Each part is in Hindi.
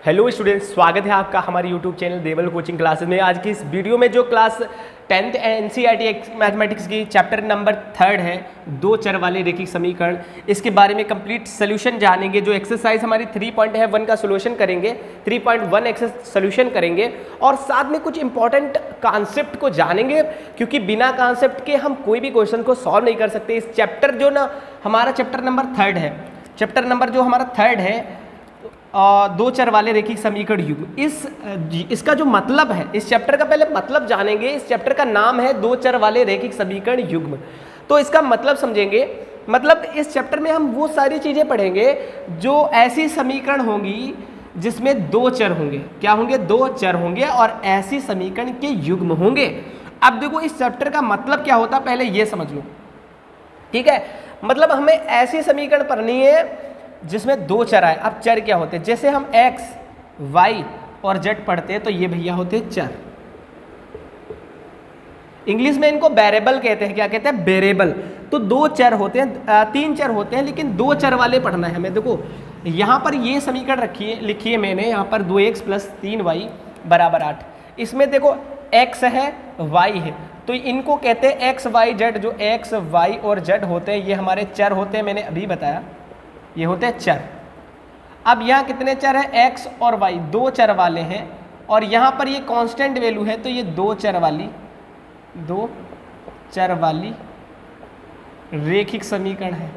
हेलो स्टूडेंट्स, स्वागत है आपका हमारे यूट्यूब चैनल देवल कोचिंग क्लासेस में। आज की इस वीडियो में जो क्लास 10th NCERT मैथमेटिक्स की चैप्टर नंबर 3 है, दो चर वाले रेखिक समीकरण, इसके बारे में कंप्लीट सोल्यूशन जानेंगे। जो एक्सरसाइज हमारी 3.1 का सोल्यूशन करेंगे, 3.1 एक्सरसाइज सोल्यूशन करेंगे और साथ में कुछ इंपॉर्टेंट कॉन्सेप्ट को जानेंगे, क्योंकि बिना कॉन्सेप्ट के हम कोई भी क्वेश्चन को सॉल्व नहीं कर सकते। इस चैप्टर जो ना हमारा चैप्टर नंबर 3 है, चैप्टर नंबर जो हमारा 3 है दो चर वाले रेखिक समीकरण युग्म। इसका जो मतलब है, इस चैप्टर का पहले मतलब जानेंगे। इस चैप्टर का नाम है दो चर वाले रेखिक समीकरण युग्म। तो इसका मतलब समझेंगे। मतलब इस चैप्टर में हम वो सारी चीजें पढ़ेंगे जो ऐसी समीकरण होंगी जिसमें दो चर होंगे। क्या होंगे? दो चर होंगे और ऐसी समीकरण के युग्म होंगे। अब देखो इस चैप्टर का मतलब क्या होता है, पहले ये समझ लो, ठीक है। मतलब हमें ऐसी समीकरण पढ़नी है जिसमें दो चर आए। अब चर क्या होते हैं? जैसे हम x, y और z पढ़ते हैं तो ये भैया होते हैं चर। इंग्लिश में इनको वेरिएबल कहते हैं। क्या कहते हैं? वेरिएबल। तो दो चर होते हैं, तीन चर होते हैं, लेकिन दो चर वाले पढ़ना है हमें। देखो यहाँ पर ये समीकरण लिखी है मैंने, यहाँ पर 2x + 3y = 8। इसमें देखो x है, y है, तो इनको कहते हैं x, y, z। जो x, y और z होते हैं ये हमारे चर होते हैं। मैंने अभी बताया ये होते हैं चर। अब यहाँ कितने चर है? x और y दो चर वाले हैं और यहाँ पर ये कांस्टेंट वैल्यू है, तो ये दो चर वाली रेखिक समीकरण है।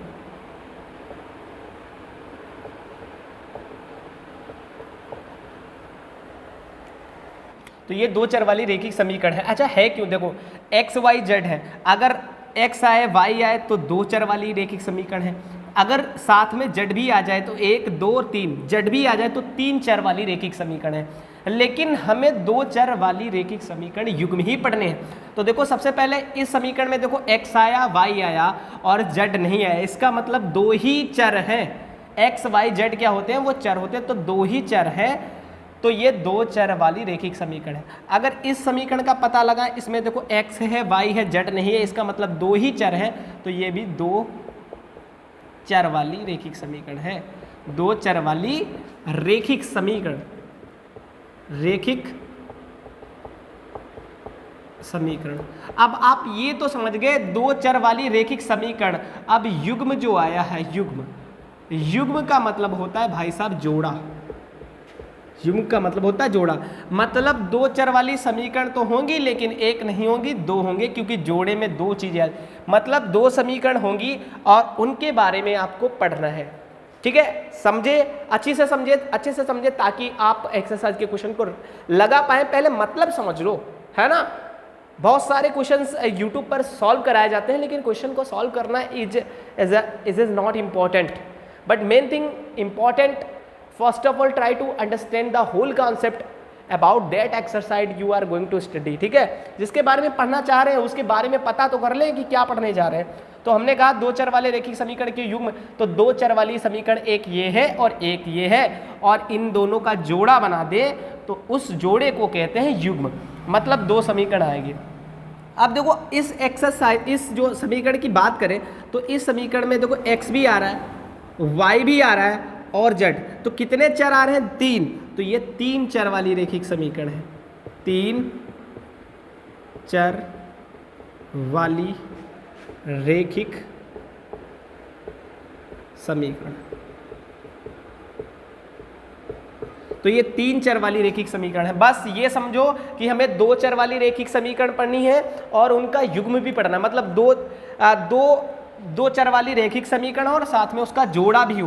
तो ये दो चर वाली रेखिक समीकरण है। अच्छा है क्यों? देखो x, y, z है, अगर x आए y आए तो दो चर वाली रेखिक समीकरण है। अगर साथ में z भी आ जाए तो 1, 2, 3 z भी आ जाए तो तीन चर वाली रेखिक समीकरण है। लेकिन हमें दो चर वाली रेखिक समीकरण युग्म ही पढ़ने हैं। तो देखो सबसे पहले इस समीकरण में देखो x आया, y आया और z नहीं आया। इसका मतलब दो ही चर हैं। x, y, z क्या होते हैं? वो चर होते हैं। तो दो ही चर है, तो ये दो चर वाली रेखिक समीकरण है। अगर इस समीकरण का पता लगा, इसमें देखो x है, y है, z नहीं है, इसका मतलब दो ही चर है, तो ये भी दो चर वाली रेखिक समीकरण है। दो चर वाली रेखिक समीकरण, अब आप ये तो समझ गए दो चर वाली रेखिक समीकरण। अब युग्म जो आया है, युग्म का मतलब होता है भाई साहब जोड़ा। युग्म का मतलब होता है जोड़ा। मतलब दो चर वाली समीकरण तो होंगी, लेकिन एक नहीं होंगी, दो होंगे, क्योंकि जोड़े में दो चीजें। मतलब दो समीकरण होंगी और उनके बारे में आपको पढ़ना है। ठीक है, समझे? अच्छे से समझे ताकि आप एक्सरसाइज के क्वेश्चन को लगा पाए। पहले मतलब समझ लो, है ना। बहुत सारे क्वेश्चंस यूट्यूब पर सॉल्व कराए जाते हैं, लेकिन क्वेश्चन को सॉल्व करना is not important, but main thing important, first of all try to understand the whole concept about that exercise you are going to study। ठीक है, जिसके बारे में पढ़ना चाह रहे हैं उसके बारे में पता तो कर लें कि क्या पढ़ने जा रहे हैं। तो हमने कहा दो चर वाले रेखिक समीकरण के युग्म, तो दो चर वाली समीकरण एक ये है और एक ये है, और इन दोनों का जोड़ा बना दे तो उस जोड़े को कहते हैं युग्म। मतलब दो समीकरण आएंगे। अब देखो इस एक्सरसाइज, इस जो समीकरण की बात करें तो इस समीकरण में देखो x भी आ रहा है, y भी आ रहा है और z। तो कितने चर आ रहे हैं? तीन। तो ये तीन चर वाली रेखिक समीकरण है। तीन चर वाली रेखिक समीकरण। तो ये तीन चर वाली रेखिक समीकरण है। बस ये समझो कि हमें दो चर वाली रेखिक समीकरण पढ़नी है और उनका युग्म भी पढ़ना है। मतलब दो चर वाली रेखिक समीकरण और साथ में उसका जोड़ा भी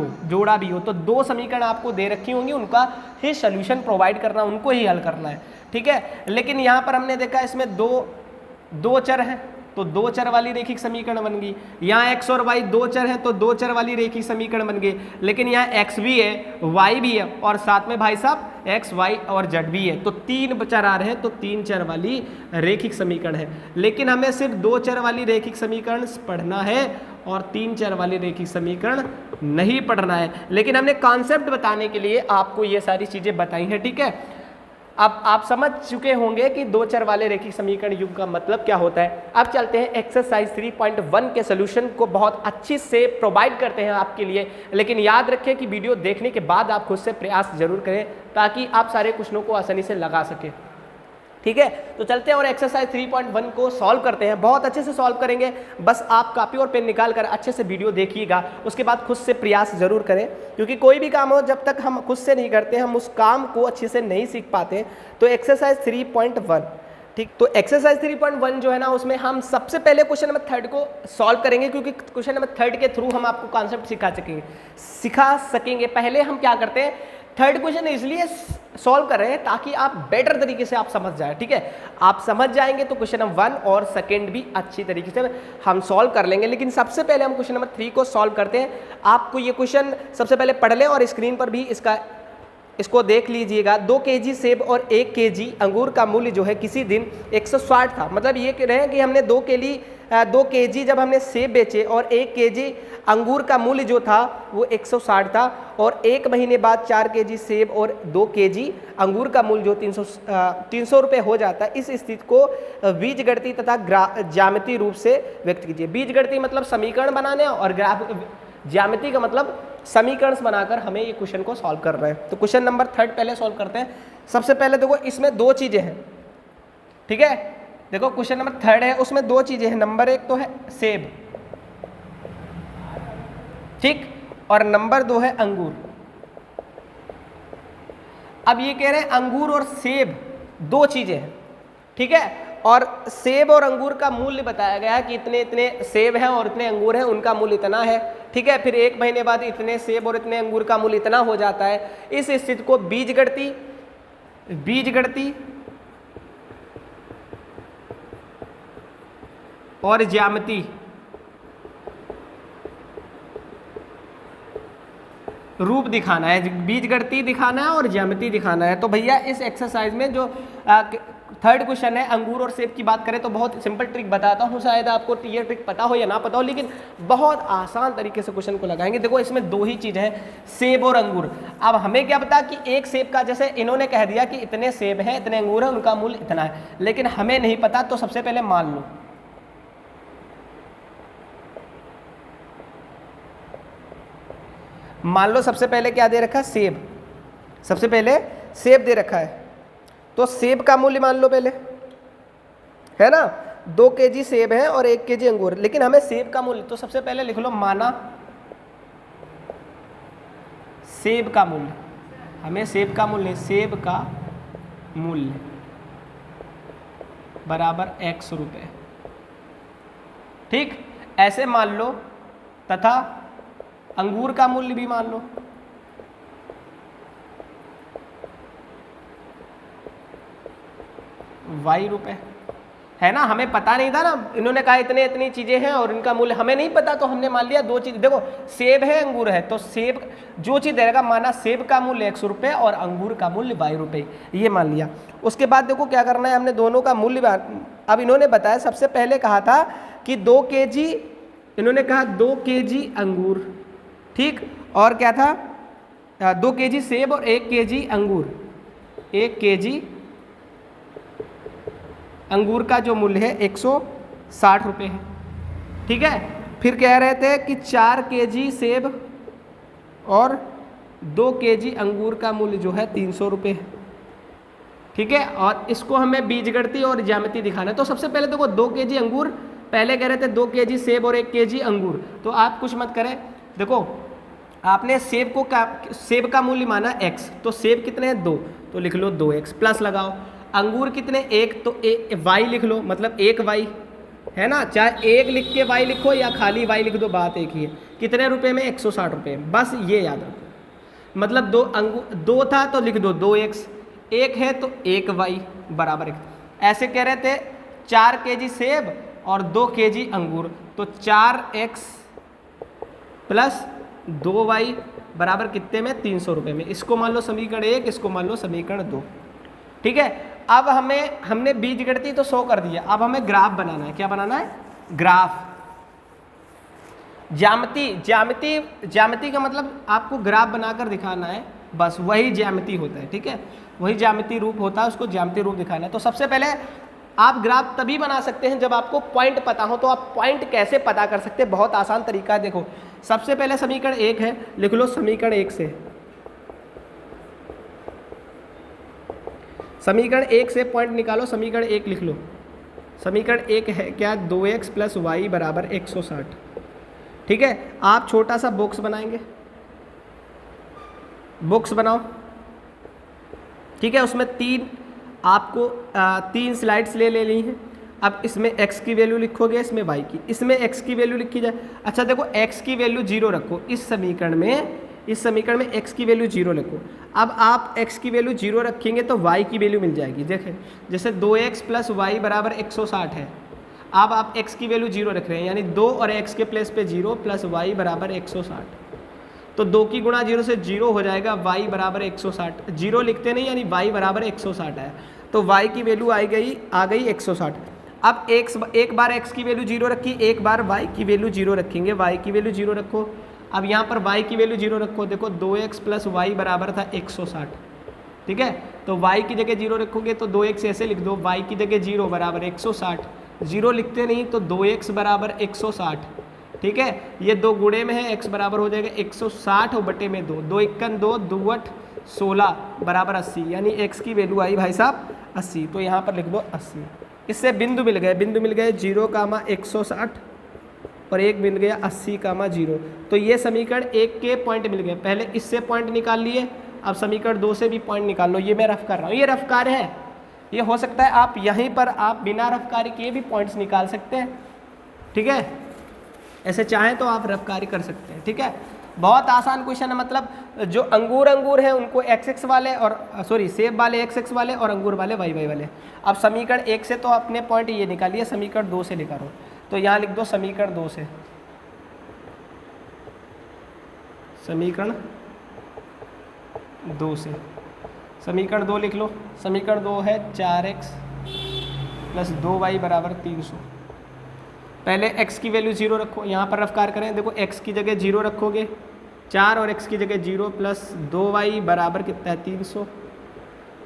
हो। तो दो समीकरण आपको दे रखी होंगी, उनका ही सॉल्यूशन प्रोवाइड करना, उनको ही हल करना है। ठीक है, लेकिन यहाँ पर हमने देखा इसमें दो चर हैं, तो दो चर वाली रेखिक समीकरण बन गई। यहाँ x और y दो चर हैं, तो दो चर वाली रेखिक समीकरण बन गई। लेकिन यहाँ x भी है, y भी है और साथ में भाई साहब x, y और z भी है, तो तीन चर आ रहे हैं, तो तीन चर वाली रेखिक समीकरण है। लेकिन हमें सिर्फ दो चर वाली रेखिक समीकरण पढ़ना है और तीन चर वाली रेखिक समीकरण नहीं पढ़ना है। लेकिन हमने कॉन्सेप्ट बताने के लिए आपको ये सारी चीजें बताई हैं। ठीक है, अब आप समझ चुके होंगे कि दो चर वाले रेखिक समीकरण युग्म का मतलब क्या होता है। अब चलते हैं एक्सरसाइज 3.1 के सोल्यूशन को बहुत अच्छी से प्रोवाइड करते हैं आपके लिए, लेकिन याद रखें कि वीडियो देखने के बाद आप खुद से प्रयास जरूर करें ताकि आप सारे क्वेश्चनों को आसानी से लगा सकें। ठीक है, तो चलते हैं और एक्सरसाइज 3.1 को सॉल्व करते हैं। बहुत अच्छे से सॉल्व करेंगे, बस आप कॉपी और पेन निकाल कर अच्छे से वीडियो देखिएगा, उसके बाद खुद से प्रयास जरूर करें, क्योंकि कोई भी काम हो जब तक हम खुद से नहीं करते हम उस काम को अच्छे से नहीं सीख पाते। तो एक्सरसाइज 3.1, ठीक, तो एक्सरसाइज 3.1 जो है ना, उसमें हम सबसे पहले क्वेश्चन नंबर 3 को सॉल्व करेंगे, क्योंकि क्वेश्चन नंबर 3 के थ्रू हम आपको कॉन्सेप्ट सिखा सकेंगे। पहले हम क्या करते हैं, थर्ड क्वेश्चन इसलिए सॉल्व कर रहे हैं ताकि आप बेटर तरीके से आप समझ जाए। ठीक है, आप समझ जाएंगे तो क्वेश्चन नंबर 1 और सेकंड भी अच्छी तरीके से हम सॉल्व कर लेंगे। लेकिन सबसे पहले हम क्वेश्चन नंबर 3 को सॉल्व करते हैं। आपको ये क्वेश्चन सबसे पहले पढ़ लें और स्क्रीन पर भी इसको देख लीजिएगा। 2 केजी सेब और 1 केजी अंगूर का मूल्य जो है किसी दिन 160 था। मतलब ये कह रहे हैं कि हमने 2 केजी जब हमने सेब बेचे और 1 केजी अंगूर का मूल्य जो था वो 160 था, और 1 महीने बाद 4 केजी सेब और 2 केजी अंगूर का मूल्य जो 300 रुपये हो जाता है। इस स्थिति को बीजगणितीय तथा ज्यामितीय रूप से व्यक्त कीजिए। बीजगणितीय मतलब समीकरण बनाने, और ज्यामिति का मतलब समीकरण बनाकर हमें ये क्वेश्चन को सॉल्व कर रहे हैं। तो क्वेश्चन नंबर 3 पहले सॉल्व करते हैं। सबसे पहले देखो इसमें 2 चीज़ें हैं। ठीक है, देखो क्वेश्चन नंबर 3 है, उसमें 2 चीज़ें हैं। नंबर 1 तो है सेब, ठीक, और नंबर 2 है अंगूर। अब ये कह रहे हैं अंगूर और सेब 2 चीज़ें हैं। ठीक है, और सेब और अंगूर का मूल्य बताया गया है कि इतने इतने सेब हैं और इतने अंगूर हैं, उनका मूल्य इतना है। ठीक है, फिर 1 महीने बाद इतने सेब और इतने अंगूर का मूल्य इतना हो जाता है। इस स्थिति को बीजगणितीय और ज्यामितीय रूप दिखाना है, बीजगणितीय दिखाना है और ज्यामितीय दिखाना है। तो भैया इस एक्सरसाइज में जो थर्ड क्वेश्चन है अंगूर और सेब की बात करें तो बहुत सिंपल ट्रिक बताता हूँ, शायद आपको ये ट्रिक पता हो या ना पता हो, लेकिन बहुत आसान तरीके से क्वेश्चन को लगाएंगे। देखो इसमें 2 ही चीज़ है, सेब और अंगूर। अब हमें क्या पता कि एक सेब का, जैसे इन्होंने कह दिया कि इतने सेब हैं इतने अंगूर हैं उनका मूल्य इतना है, लेकिन हमें नहीं पता। तो सबसे पहले मान लो सबसे पहले क्या दे रखा है, सेब। सबसे पहले सेब दे रखा है, तो सेब का मूल्य मान लो पहले, है ना। 2 केजी सेब है और 1 केजी अंगूर, लेकिन हमें सेब का मूल्य, तो सबसे पहले लिख लो माना सेब का मूल्य। हमें सेब का मूल्य, सेब का मूल्य बराबर X रुपये। ठीक, ऐसे मान लो, तथा अंगूर का मूल्य भी मान लो। Y रुपये, है ना। हमें पता नहीं था ना, इन्होंने कहा इतनी चीज़ें हैं और इनका मूल्य हमें नहीं पता, तो हमने मान लिया 2 चीज़। देखो सेब है अंगूर है, तो सेब जो चीज़ देगा माना सेब का मूल्य X रुपये और अंगूर का मूल्य Y रुपये, ये मान लिया। उसके बाद देखो क्या करना है, हमने दोनों का मूल्य, अब इन्होंने बताया सबसे पहले कहा था कि 2 केजी, इन्होंने कहा 2 केजी अंगूर, ठीक, और क्या था 2 केजी सेब और 1 केजी अंगूर। 1 केजी अंगूर का जो मूल्य है 160 रुपये है। ठीक है, फिर कह रहे थे कि 4 केजी सेब और 2 केजी अंगूर का मूल्य जो है 300 रुपये है। ठीक है, और इसको हमें बीजगणितीय और ज्यामितीय दिखाना है। तो सबसे पहले देखो 2 केजी अंगूर, पहले कह रहे थे 2 केजी सेब और 1 केजी अंगूर, तो आप कुछ मत करें। देखो आपने सेब का मूल्य माना X, तो सेब कितने हैं 2, तो लिख लो 2X, प्लस लगाओ। अंगूर कितने 1, तो Y लिख लो, मतलब 1Y, है ना। चाहे 1 लिख के Y लिखो या खाली Y लिख दो, बात एक ही है। कितने रुपए में, 160 रुपये, बस ये याद रखो। मतलब 2 था तो लिख दो 2X, 1 है तो 1Y बराबर 1। ऐसे कह रहे थे 4 केजी सेब और 2 केजी अंगूर, तो 4X प्लस 2Y बराबर कितने में, 300 रुपये में। इसको मान लो समीकरण 1, इसको मान लो समीकरण 2। ठीक है, अब हमने बीजगणितीय तो शो कर दिया, अब हमें ग्राफ बनाना है। क्या बनाना है, ग्राफ। ज्यामिति का मतलब आपको ग्राफ बनाकर दिखाना है। बस वही ज्यामिति होता है, ठीक है, वही ज्यामिति रूप होता है, उसको ज्यामिति रूप दिखाना है। तो सबसे पहले आप ग्राफ तभी बना सकते हैं जब आपको पॉइंट पता हो। तो आप पॉइंट कैसे पता कर सकते हैं, बहुत आसान तरीका है। देखो सबसे पहले समीकरण 1 है, लिख लो समीकरण 1 से, समीकरण 1 से पॉइंट निकालो। समीकरण 1 लिख लो, समीकरण 1 है क्या, 2x + y = 160, ठीक है। आप छोटा सा बॉक्स बनाएंगे, बॉक्स बनाओ, ठीक है, उसमें आपको 3 स्लाइड्स ले लेनी है। अब इसमें x की वैल्यू लिखोगे, इसमें y की, इसमें x की वैल्यू लिखी जाए। अच्छा देखो x की वैल्यू 0 रखो, इस समीकरण में x की वैल्यू 0 रखो। अब आप x की वैल्यू 0 रखेंगे तो y की वैल्यू मिल जाएगी। देखें जैसे 2x + y = 160 है, अब आप x की वैल्यू 0 रख रहे हैं, यानी 2 और x के प्लेस पे 0 + y = 160, तो 2 की गुणा 0 से 0 हो जाएगा, y = 160। 0 लिखते नहीं, यानी y = 160 है, तो y की वैल्यू आ गई 160। अब एक बार x की वैल्यू 0 रखी, एक बार y की वैल्यू 0 रखेंगे, y की वैल्यू 0 रखो। अब यहाँ पर y की वैल्यू 0 रखो, देखो 2x + y बराबर था 160, ठीक है, तो y की जगह 0 रखोगे तो 2x ऐसे लिख दो, y की जगह 0 = 160, 0 लिखते नहीं तो 2x = 160, ठीक है। ये 2 गुणे में है, x बराबर हो जाएगा 160 और बटे में 2, 2 × 2 = 2 × 16 = 80, यानी x की वैल्यू आई भाई साहब 80, तो यहाँ पर लिख दो 80। इससे बिंदु मिल गए, 0, 160 और एक मिल गया 80, 0। तो ये समीकरण 1 के पॉइंट मिल गए। पहले इससे पॉइंट निकाल लिए, अब समीकरण 2 से भी पॉइंट निकाल लो। ये मैं रफ कर रहा हूँ, ये रफ कार्य है, ये हो सकता है आप यहीं पर आप बिना रफ कार्य किए भी पॉइंट्स निकाल सकते हैं, ठीक है, ऐसे चाहें तो आप रफ कार्य कर सकते हैं, ठीक है। बहुत आसान क्वेश्चन है, मतलब जो अंगूर हैं उनको x वाले और सेब वाले x वाले और अंगूर वाले y वाले। अब समीकरण 1 से तो अपने पॉइंट ये निकालिए, समीकरण 2 से निकालो, तो यहाँ लिख दो समीकरण 2 से, समीकरण 2 से, समीकरण 2 लिख लो। समीकरण 2 है 4x + 2y = 300। पहले x की वैल्यू 0 रखो, यहाँ पर रफ्कार करें, देखो x की जगह 0 रखोगे, 4 और x की जगह 0 + 2y बराबर कितना है 300,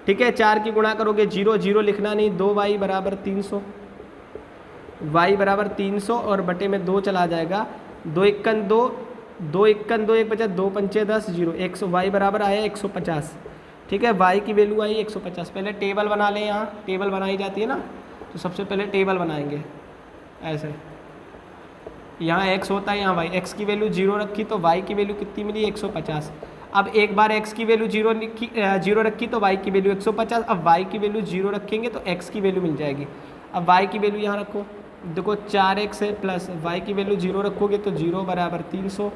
ठीक है। 4 की गुणा करोगे 0, 0 लिखना नहीं, 2y = 300, y = 300 और बटे में 2 चला जाएगा, 2 × 2 2 × 2 1 बचा, 2 × 5 = 10, 0 100, y बराबर आया 150, ठीक है। y की वैल्यू आई 150। पहले टेबल बना लें, यहाँ टेबल बनाई जाती है ना, तो सबसे पहले टेबल बनाएंगे ऐसे, यहाँ x होता है, यहाँ y, x की वैल्यू 0 रखी तो y की वैल्यू कितनी मिली 150। अब एक बार x की वैल्यू 0 रखी तो y की वैल्यू 150, अब y की वैल्यू 0 रखेंगे तो x की वैल्यू मिल जाएगी। अब y की वैल्यू यहाँ रखो, देखो 4x है प्लस y की वैल्यू 0 रखोगे तो 0 = 300,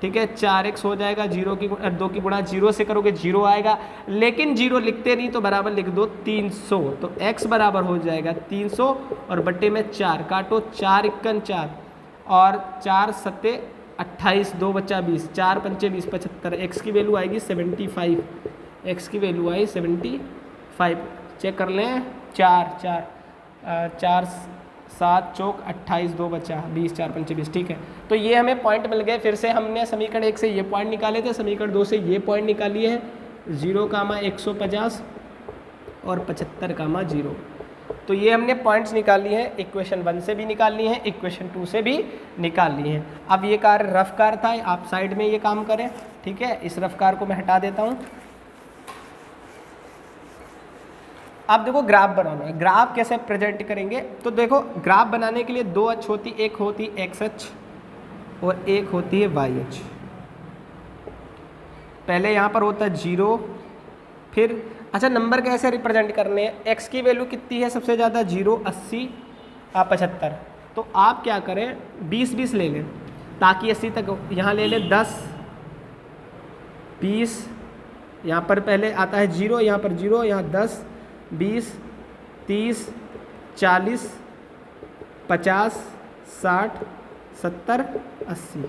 ठीक है। 4x हो जाएगा, 2 की गुणा 0 से करोगे 0 आएगा, लेकिन 0 लिखते नहीं तो बराबर लिख दो 300, तो x बराबर हो जाएगा 300 और बट्टे में 4 काटो, 4 × 4 और 4 × 7 28, 2 बचा 20, 4 × 5 = 75, x की वैल्यू आएगी 75, x की वैल्यू आई 75। चेक कर लें, 4 7 चौक 28, 2 बचा 20, 4 × 5 = 20, ठीक है। तो ये हमें पॉइंट मिल गए। फिर से हमने समीकरण 1 से ये पॉइंट निकाले थे, समीकरण 2 से ये पॉइंट निकालिए है, 0, 150 और 75, 0। तो ये हमने पॉइंट्स निकाल लिए हैं, इक्वेशन 1 से भी निकाल लिए हैं, इक्वेशन 2 से भी निकाल लिए हैं। अब ये कार्य रफ कार था, आप साइड में ये काम करें, ठीक है। इस रफ कार को मैं हटा देता हूँ। अब देखो ग्राफ बनाना है, ग्राफ कैसे प्रेजेंट करेंगे, तो देखो ग्राफ बनाने के लिए 2 अक्ष होती, एक होती x अक्ष और एक होती है y अक्ष। पहले यहाँ पर होता है 0, फिर अच्छा नंबर कैसे रिप्रेजेंट करने हैं, x की वैल्यू कितनी है सबसे ज़्यादा 0, 80, 75, तो आप क्या करें 20 ले लें ताकि 80 तक, यहाँ ले लें 10, 20, यहाँ पर पहले आता है 0, यहाँ पर 0, यहाँ 10, 20, 30, 40, 50, 60, 70, 80,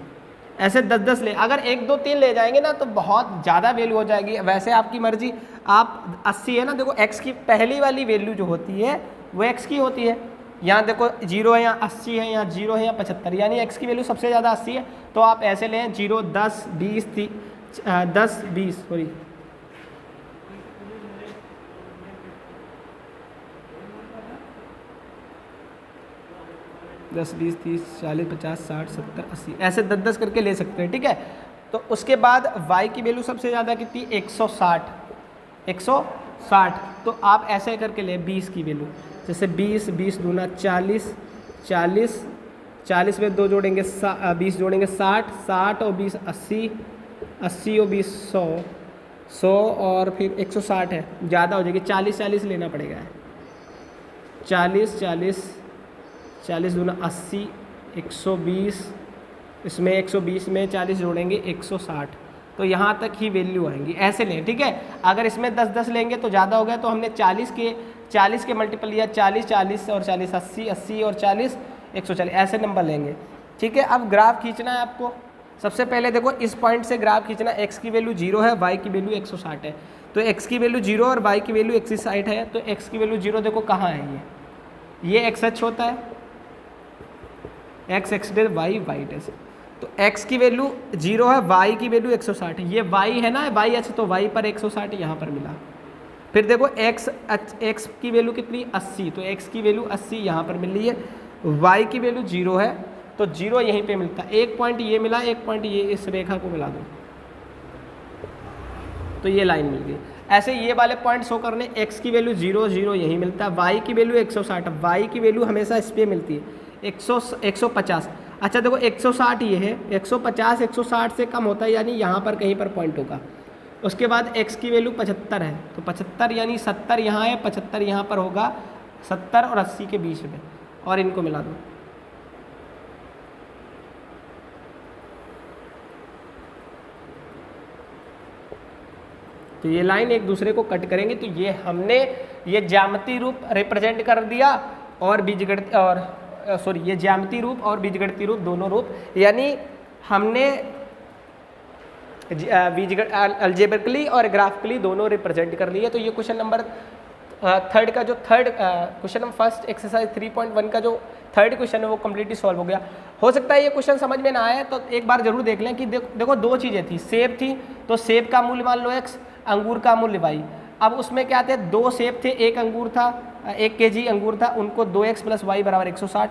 ऐसे 10 ले। अगर 1 2 3 ले जाएंगे ना तो बहुत ज़्यादा वैल्यू हो जाएगी, वैसे आपकी मर्जी। आप 80 है ना, देखो x की पहली वाली वैल्यू जो होती है वो x की होती है, यहाँ देखो 0 है, यहाँ 80 है, यहाँ 0 है, यहाँ 75, यानी x की वैल्यू सबसे ज़्यादा 80 है। तो आप ऐसे लें 0, 10, 20, 10, 20 सॉरी 10 20 30 40 50 60 70 80 ऐसे 10 करके ले सकते हैं, ठीक है। तो उसके बाद y की वैल्यू सबसे ज़्यादा कितनी, 160, 160। तो आप ऐसे करके ले 20 की वैल्यू, जैसे 20 20 दूना 40, 40 40 में 2 जोड़ेंगे 20 जोड़ेंगे 60, 60 और 20 80, 80 और 20 100, 100 और फिर 160 है, ज़्यादा हो जाएगी, 40 40 लेना पड़ेगा, 40 40 40 दूना 80, 120, इसमें 120 में 40 जोड़ेंगे 160। तो यहाँ तक ही वैल्यू आएंगी, ऐसे लें, ठीक है। अगर इसमें 10 10 लेंगे तो ज़्यादा हो गया, तो हमने 40 के मल्टीपल लिया, 40 40 और 40 80, 80 और 40 140, ऐसे नंबर लेंगे, ठीक है। अब ग्राफ खींचना है आपको। सबसे पहले देखो इस पॉइंट से ग्राफ खींचना, x की वैल्यू 0 है, y की वैल्यू 160 है। तो x की वैल्यू 0 और y की वैल्यू 160 है, तो x की वैल्यू 0 देखो कहाँ है, ये x h होता है, x x day y y day. तो x की वैल्यू 0 है, y की वैल्यू 160 है, ये y है ना, y h, तो y पर 160 यहाँ पर मिला। फिर देखो x की वैल्यू कितनी, 80, तो x की वैल्यू 80 यहाँ पर मिल रही है, y की वैल्यू 0 है, तो 0 यहीं पे मिलता है। एक पॉइंट ये मिला, एक पॉइंट ये, इस रेखा को मिला दो तो ये लाइन मिल गई। ऐसे ये वाले पॉइंट शो करने, x की वैल्यू 0 0 यहीं मिलता है, y की वैल्यू 160, y की वैल्यू हमेशा इस पे मिलती है 150। अच्छा देखो 160 ये है, 150 160 से कम होता है, यानी यहाँ पर कहीं पर पॉइंट होगा। उसके बाद x की वैल्यू 75 है, तो 75 यानी 70 यहाँ है, 75 यहाँ पर होगा, 70 और 80 के बीच में, और इनको मिला दो। तो ये लाइन एक दूसरे को कट करेंगे, तो ये हमने ये ज्यामितीय रूप रिप्रेजेंट कर दिया, और बीजगणित और सॉरी ये ज्यामितीय रूप और बीजगणितीय रूप दोनों रूप, यानी हमने अलजेब्रिकली और ग्राफिकली दोनों रिप्रेजेंट कर लिए। तो ये क्वेश्चन नंबर थर्ड का जो क्वेश्चन नंबर फर्स्ट एक्सरसाइज 3.1 का जो थर्ड क्वेश्चन है वो कम्प्लीटली सॉल्व हो गया। हो सकता है ये क्वेश्चन समझ में ना आए, तो एक बार जरूर देख लें कि देखो दो चीज़ें थी, सेब थी, तो सेब का मूल्य मान लो x, अंगूर का मूल्य y। अब उसमें क्या थे, 2 सेब थे, 1 अंगूर था, 1 kg अंगूर था, उनको 2x + y बराबर 160,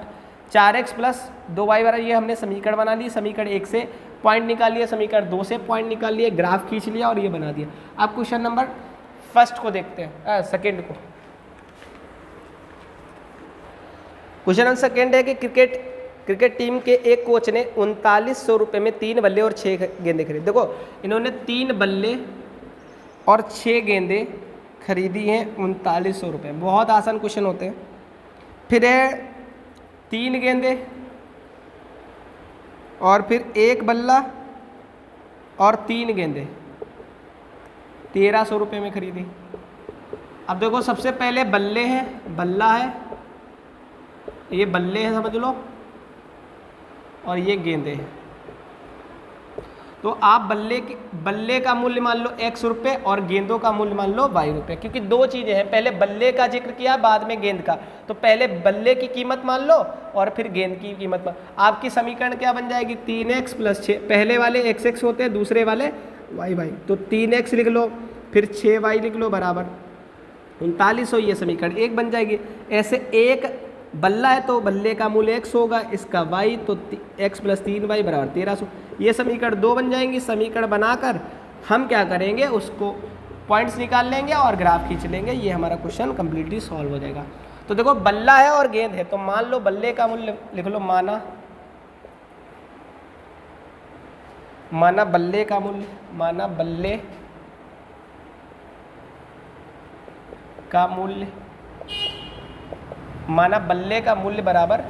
4x + 2y बराबर, ये हमने समीकरण बना ली, समीकरण 1 से पॉइंट निकाल लिया, समीकरण 2 से पॉइंट निकाल लिए, ग्राफ खींच लिया और ये बना दिया। अब क्वेश्चन नंबर फर्स्ट को देखते हैं, सेकेंड को। क्वेश्चन नंबर सेकेंड है कि क्रिकेट टीम के एक कोच ने 3900 रुपये में 3 बल्ले और 6 गेंदे खरीदे। देखो इन्होंने 3 बल्ले और 6 गेंदे खरीदी हैं 3900 रुपये। बहुत आसान क्वेश्चन होते हैं। फिर है 3 गेंदे और फिर 1 बल्ला और 3 गेंदे 1300 रुपये में खरीदी। अब देखो सबसे पहले बल्ले हैं, बल्ला है, ये बल्ले हैं समझ लो, और ये गेंदे हैं। तो आप बल्ले का मूल्य मान लो x रुपये और गेंदों का मूल्य मान लो y रुपये, क्योंकि 2 चीज़ें हैं, पहले बल्ले का जिक्र किया बाद में गेंद का, तो पहले बल्ले की कीमत मान लो और फिर गेंद की कीमत मान। आपकी समीकरण क्या बन जाएगी, 3x + 6, पहले वाले x होते हैं, दूसरे वाले y, तो 3x लिख लो, फिर 6y लिख लो बराबर 3900, ये समीकरण 1 बन जाएगी। ऐसे एक बल्ला है तो बल्ले का मूल्य x होगा, इसका y, तो x + 3y बराबर 1300, ये समीकरण 2 बन जाएंगी। समीकरण बनाकर हम क्या करेंगे, उसको पॉइंट्स निकाल लेंगे और ग्राफ खींच लेंगे, ये हमारा क्वेश्चन कम्प्लीटली सॉल्व हो जाएगा। तो देखो बल्ला है और गेंद है, तो मान लो बल्ले का मूल्य लिख लो, माना बल्ले का मूल्य, माना बल्ले का मूल्य, माना बल्ले का मूल्य बराबर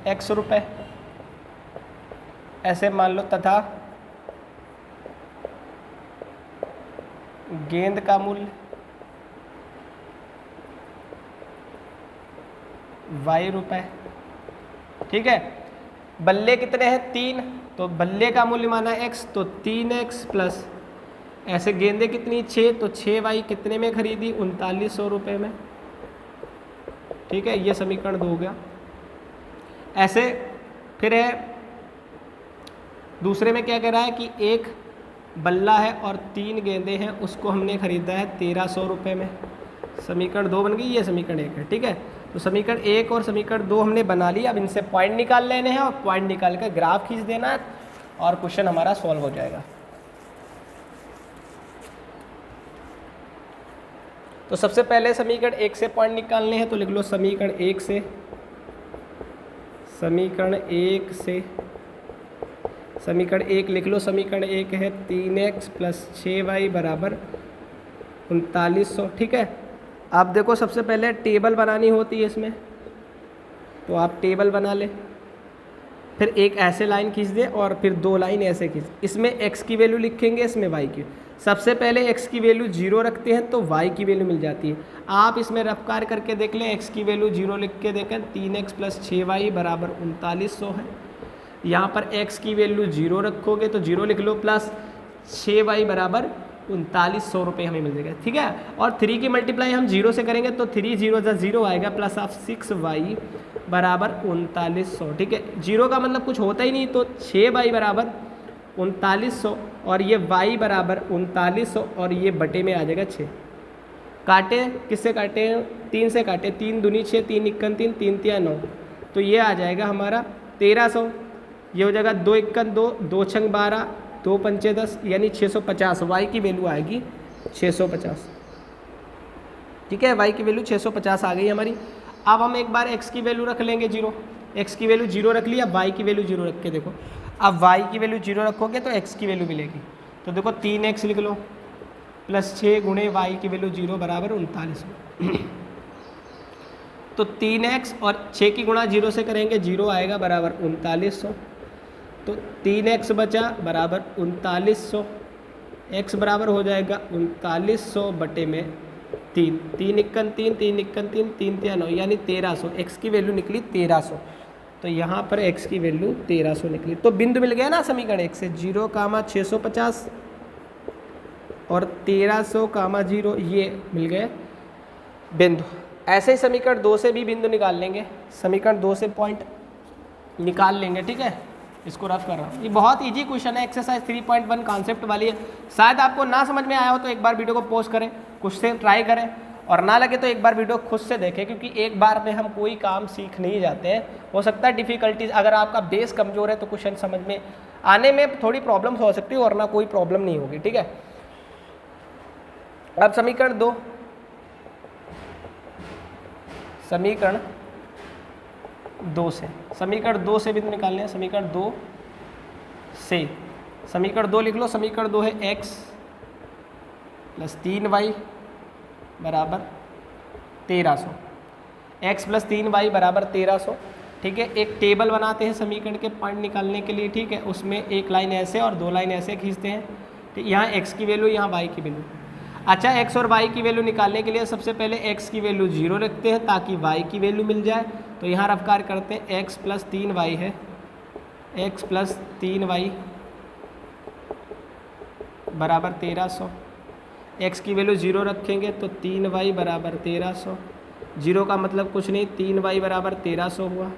x रुपये, ऐसे मान लो, तथा गेंद का मूल्य y रुपये। ठीक है, बल्ले कितने हैं, 3, तो बल्ले का मूल्य माना x, तो 3x प्लस ऐसे गेंदे कितनी 6, तो 6y कितने में खरीदी, 3900 रुपये में। ठीक है, ये समीकरण 2 हो गया। ऐसे फिर है दूसरे में क्या कह रहा है कि एक बल्ला है और 3 गेंदे हैं, उसको हमने खरीदा है 1300 रुपये में। समीकरण 2 बन गई, ये समीकरण 1 है। ठीक है, तो तो समीकरण 1 और समीकरण 2 हमने बना लिया। अब इनसे पॉइंट निकाल लेने हैं और पॉइंट निकाल कर ग्राफ खींच देना है और क्वेश्चन हमारा सॉल्व हो जाएगा। तो सबसे पहले समीकरण 1 से पॉइंट निकालने हैं, तो लिख लो समीकरण 1 से, समीकरण 1 से, समीकरण 1 लिख लो। समीकरण 1 है 3x + 6y बराबर 3900। ठीक है, आप देखो सबसे पहले टेबल बनानी होती है इसमें, तो आप टेबल बना ले, फिर एक ऐसे लाइन खींच दे और फिर 2 लाइन ऐसे खींच। इसमें x की वैल्यू लिखेंगे, इसमें y की। सबसे पहले x की वैल्यू 0 रखते हैं तो y की वैल्यू मिल जाती है। आप इसमें रफ्कार करके देख लें, x की वैल्यू 0 लिख के देखें, 3x + 6y बराबर 3900 है। यहाँ पर x की वैल्यू 0 रखोगे तो 0 लिख लो, प्लस 6y बराबर 3900 रुपये हमें मिल जाएगा। ठीक है, और 3 की मल्टीप्लाई हम 0 से करेंगे तो 3 0 0 आएगा, प्लस ऑफ 6y बराबर 3900। ठीक है, 0 का मतलब कुछ होता ही नहीं, तो 6y बराबर 3900 और ये y बराबर 3900 और ये बटे में आ जाएगा 6। काटे किससे काटे हैं? 3 से काटे, 3 दूनी 6, 3 इक्कन 3, 3 तिया 9, तो ये आ जाएगा हमारा 1300। ये हो जाएगा 2 इक्कन 2, 2 छंग 12, 2 पंचे 10, यानी 650। y की वैल्यू आएगी 650। ठीक है, y की वैल्यू 650 आ गई हमारी। अब हम एक बार x की वैल्यू रख लेंगे 0, x की वैल्यू 0 रख लिया, y की वैल्यू 0 रख के देखो। अब y की वैल्यू 0 रखोगे तो x की वैल्यू मिलेगी, तो देखो 3x लिख लो प्लस 6 गुणे y की वैल्यू 0 बराबर 3900। तो 3x और 6 की गुणा 0 से करेंगे, 0 आएगा बराबर 3900। तो 3x बचा बराबर 3900, x बराबर हो जाएगा 3900 बटे में 3, 3 इक्कन 3, 3 इक्कन 3, 3 तिया 9, यानी 1300। x की वैल्यू निकली 1300, तो यहाँ पर x की वैल्यू 1300 निकली। तो बिंदु मिल गया ना समीकरण 1 से, 0, 650 और 1300, 0, ये मिल गए बिंदु। ऐसे ही समीकरण 2 से भी बिंदु निकाल लेंगे, समीकरण 2 से पॉइंट निकाल लेंगे। ठीक है, इसको रफ कर रहा हूँ। ये बहुत इजी क्वेश्चन है, एक्सरसाइज 3.1 कॉन्सेप्ट वाली है। शायद आपको ना समझ में आया हो तो एक बार वीडियो को पॉज करें, कुछ से ट्राई करें, और ना लगे तो एक बार वीडियो खुद से देखें, क्योंकि एक बार में हम कोई काम सीख नहीं जाते हैं। हो सकता है डिफ़िकल्टीज, अगर आपका बेस कमज़ोर है तो क्वेश्चन समझ में आने में थोड़ी प्रॉब्लम्स हो सकती है, और ना कोई प्रॉब्लम नहीं होगी। ठीक है, अब समीकरण 2, समीकरण 2 से, समीकरण 2 से बिंदु निकालने हैं। समीकरण 2 से, समीकरण 2 लिख लो। समीकरण 2 है x + 3y बराबर 1300, x + 3y बराबर 1300। ठीक है, एक टेबल बनाते हैं समीकरण के पॉइंट निकालने के लिए। ठीक है, उसमें एक लाइन ऐसे और 2 लाइन ऐसे खींचते हैं। ठीक, यहाँ x की वैल्यू, यहाँ y की वैल्यू। अच्छा, x और y की वैल्यू निकालने के लिए सबसे पहले x की वैल्यू 0 रखते हैं ताकि y की वैल्यू मिल जाए। तो यहाँ रफ्कार करते हैं, x + 3y है, x + 3y बराबर 1300। x की वैल्यू 0 रखेंगे तो 3y बराबर 1300। 0 का मतलब कुछ नहीं, 3y बराबर 1300 हुआ,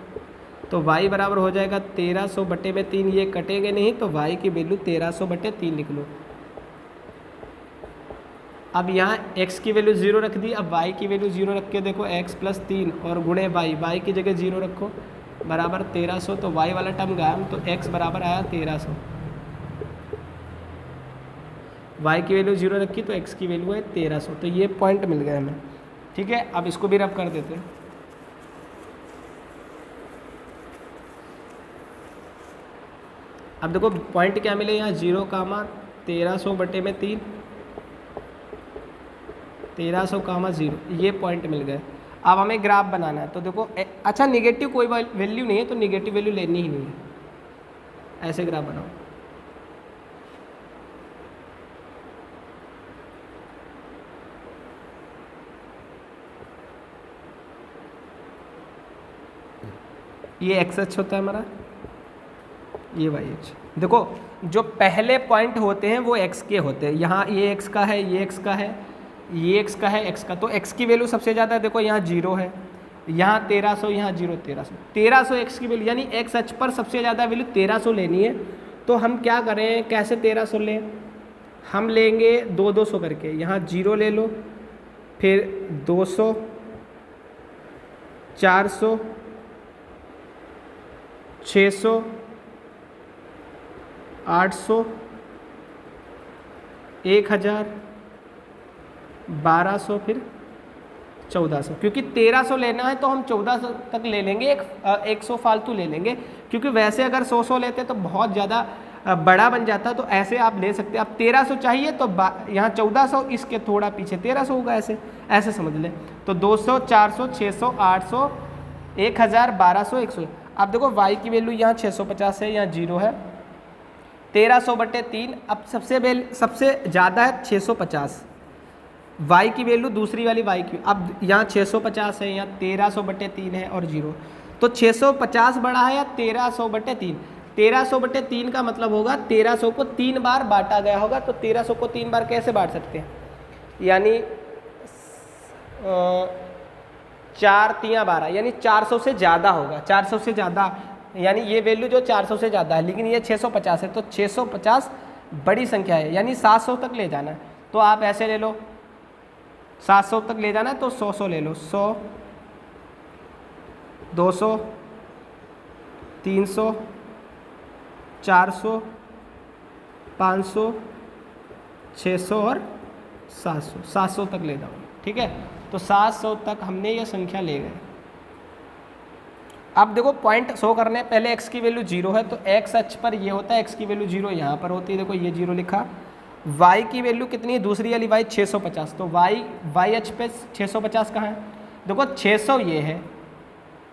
तो y बराबर हो जाएगा 1300 बटे में 3, ये कटेंगे नहीं, तो y की वैल्यू 1300 बटे 3 लिख लो। अब यहाँ x की वैल्यू 0 रख दी, अब y की वैल्यू 0 रख के देखो, x + 3 और गुणे y की जगह 0 रखो बराबर 1300, तो y वाला टर्म गायब, तो x बराबर आया 1300। y की वैल्यू 0 रखी तो x की वैल्यू है 1300, तो ये पॉइंट मिल गया हमें। ठीक है, अब इसको भी रब कर देते हैं। अब देखो पॉइंट क्या मिले यहाँ, 0, 1300 बटे में 3, 1300, 0, ये पॉइंट मिल गए। अब हमें ग्राफ बनाना है, तो देखो अच्छा निगेटिव कोई वैल्यू नहीं है तो निगेटिव वैल्यू लेनी ही नहीं है। ऐसे ग्राफ बनाओ, ये एक्स अक्ष होता है हमारा, ये वाई अक्ष। देखो जो पहले पॉइंट होते हैं वो एक्स के होते हैं, यहाँ ये एक्स का है, ये एक्स का है, ये एक्स का है, एक्स का, तो एक्स की वैल्यू सबसे ज़्यादा है। देखो यहाँ 0 है, यहाँ 1300, यहाँ 0, 1300 एक्स की वैल्यू, यानी एक्स अक्ष पर सबसे ज़्यादा वैल्यू 1300 लेनी है। तो हम क्या करें, कैसे 1300 लें, हम लेंगे 200 करके, यहाँ 0 ले लो, फिर 200, 400, 600, 800, 1000, 1200, फिर 1400। क्योंकि 1300 लेना है तो हम 1400 तक ले लेंगे, 100 फालतू ले लेंगे, क्योंकि वैसे अगर 100 लेते तो बहुत ज़्यादा बड़ा बन जाता, तो ऐसे आप ले सकते हैं। अब 1300 चाहिए तो यहाँ 1400, इसके थोड़ा पीछे 1300 होगा, ऐसे ऐसे समझ लें। तो 200, 400, 600, 800, 1000, 1200, 100। अब देखो y की वैल्यू यहाँ 650 है, यहाँ 0 है, 1300/3। अब सबसे ज़्यादा है 650, y की वैल्यू दूसरी वाली y की, अब यहाँ 650 है, यहाँ 1300/3 है और 0। तो 650 बड़ा है या 1300/3? 1300/3 का मतलब होगा 1300 को 3 बार बांटा गया होगा। तो 1300 को 3 बार कैसे बांट सकते हैं? यानी 4 3 12, यानी 400 से ज़्यादा होगा, 400 से ज़्यादा, यानी ये वैल्यू जो 400 से ज़्यादा है, लेकिन ये 650 है, तो 650 बड़ी संख्या है, यानी 700 तक ले जाना है। तो आप ऐसे ले लो, 700 तक ले जाना है तो 100 ले लो, 100, 200, 300, 400, 500, 600 और 700 तक ले जाओ। ठीक है, तो 700 तक हमने ये संख्या ले गए। अब देखो पॉइंट शो करने, पहले x की वैल्यू 0 है, तो x अक्ष पर ये होता है, x की वैल्यू 0 यहाँ पर होती है, देखो ये 0 लिखा। y की वैल्यू कितनी है, दूसरी वाली y 650, तो y अक्ष पे 650 कहाँ है? देखो 600 ये है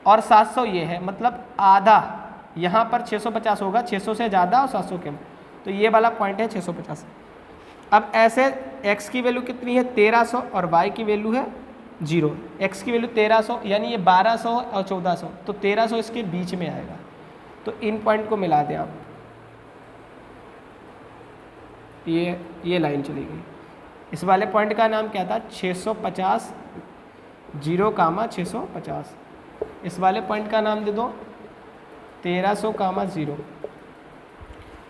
और 700 ये है, मतलब आधा यहाँ पर 650 होगा, 600 से ज़्यादा और 700 कम, तो ये वाला पॉइंट है 650। अब ऐसे x की वैल्यू कितनी है 1300 और y की वैल्यू है 0। x की वैल्यू 1300, यानी ये 1200 और 1400, तो 1300 इसके बीच में आएगा। तो इन पॉइंट को मिला दें आप, ये लाइन चली गई। इस वाले पॉइंट का नाम क्या था? 650, 0, 650। इस वाले पॉइंट का नाम दे दो 1300, 0।